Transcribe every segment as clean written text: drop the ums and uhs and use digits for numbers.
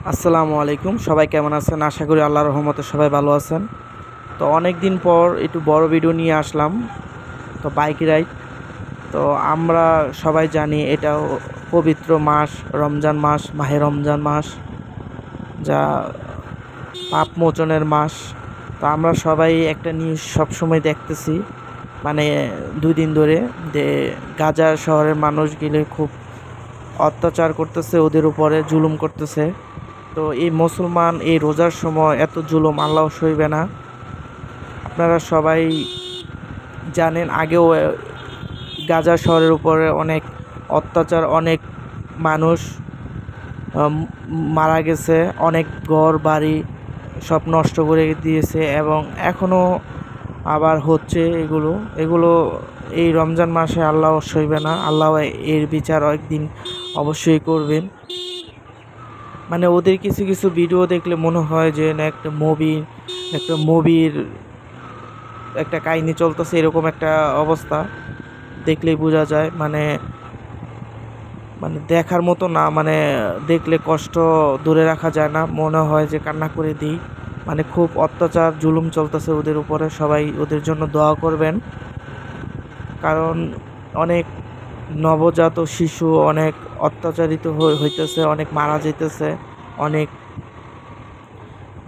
আসসালামু আলাইকুম। সবাই কেমন আছেন? আশা করি আল্লাহর রহমতে সবাই ভালো আছেন। তো অনেক দিন পর একটু বড় ভিডিও নিয়ে আসলাম, তো বাইক রাইড। তো আমরা সবাই জানি এটা পবিত্র মাস, রমজান মাস, মাহে রমজান মাস, যা পাপ মোচনের মাস। তো আমরা সবাই একটা নিউজ সবসময় দেখতেছি, মানে 2 দিন ধরে, যে গাজা শহরের মানুষ গেলে খুব অত্যাচার করতেছে, ওদের উপরে জুলুম করতেছে। তো এই মুসলমান এই রোজার সময় এত জুলুম আল্লাহ সইবে না। আপনারা সবাই জানেন, আগেও গাজা শহরের উপরে অনেক অত্যাচার, অনেক মানুষ মারা গেছে, অনেক ঘর বাড়ি সব নষ্ট করে দিয়েছে, এবং এখনও আবার হচ্ছে। এগুলো এই রমজান মাসে আল্লাহ সইবে না। আল্লাহ এর বিচার একদিন অবশ্যই করবেন। মানে ওদের কিছু কিছু ভিডিও দেখলে মনে হয় যে না একটা মুভির একটা কাহিনী চলতেছে, এরকম একটা অবস্থা দেখলেই বোঝা যায়। মানে মানে দেখার মতো না, মানে দেখলে কষ্ট ধরে রাখা যায় না, মনে হয় যে কান্না করে দিই। মানে খুব অত্যাচার জুলুম চলতেছে ওদের উপরে। সবাই ওদের জন্য দোয়া করবেন, কারণ অনেক নবজাত শিশু অনেক অত্যাচারিত হইতেছে, অনেক মারা যাইতেছে, অনেক,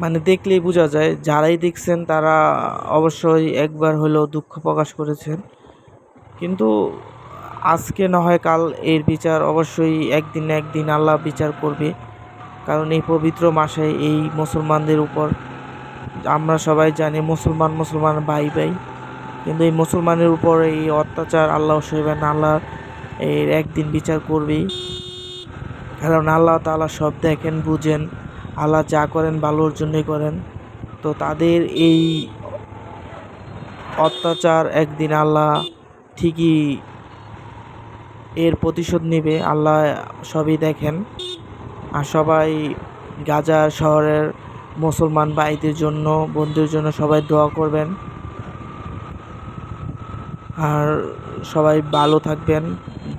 মানে দেখলেই বোঝা যায়। যারাই দেখছেন তারা অবশ্যই একবার হলেও দুঃখ প্রকাশ করেছেন। কিন্তু আজকে না হয় কাল এর বিচার অবশ্যই একদিন না একদিন আল্লাহ বিচার করবে, কারণ এই পবিত্র মাসে এই মুসলমানদের উপর, আমরা সবাই জানি মুসলমান ভাই ভাই, কিন্তু এই মুসলমানের উপর এই অত্যাচার আল্লাহ সইবেন না। আল্লাহ এর একদিন বিচার করবেই, কারণ আল্লাহ তাআলা সব দেখেন, বুঝেন। আল্লাহ যা করেন ভালোর জন্যই করেন। তো তাদের এই অত্যাচার একদিন আল্লাহ ঠিকই এর প্রতিশোধ নেবে। আল্লাহ সবই দেখেন। আর সবাই গাজা শহরের মুসলমান ভাইদের জন্য, বন্ধুদের জন্য সবাই দোয়া করবেন। আর সবাই ভালো থাকবেন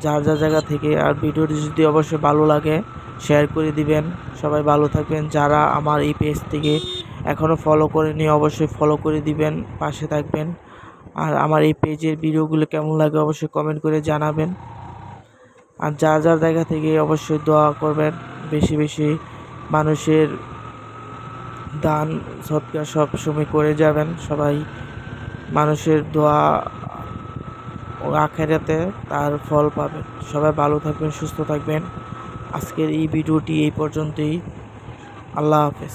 যার যার জায়গা থেকে। আর ভিডিওটি যদি অবশ্যই ভালো লাগে শেয়ার করে দিবেন। সবাই ভালো থাকবেন। যারা আমার এই পেজ থেকে এখনও ফলো করেনি অবশ্যই ফলো করে দিবেন, পাশে থাকবেন। আর আমার এই পেজের ভিডিওগুলো কেমন লাগে অবশ্যই কমেন্ট করে জানাবেন। আর যার যার জায়গা থেকে অবশ্যই দোয়া করবেন, বেশি বেশি মানুষের দান সদকা সব সময় করে যাবেন। সবাই মানুষের দোয়া ও আখিরাতে তার ফল পাবেন। সবাই ভালো থাকবেন, সুস্থ থাকবেন। আজকের এই ভিডিওটি এই পর্যন্তই। আল্লাহ হাফেজ।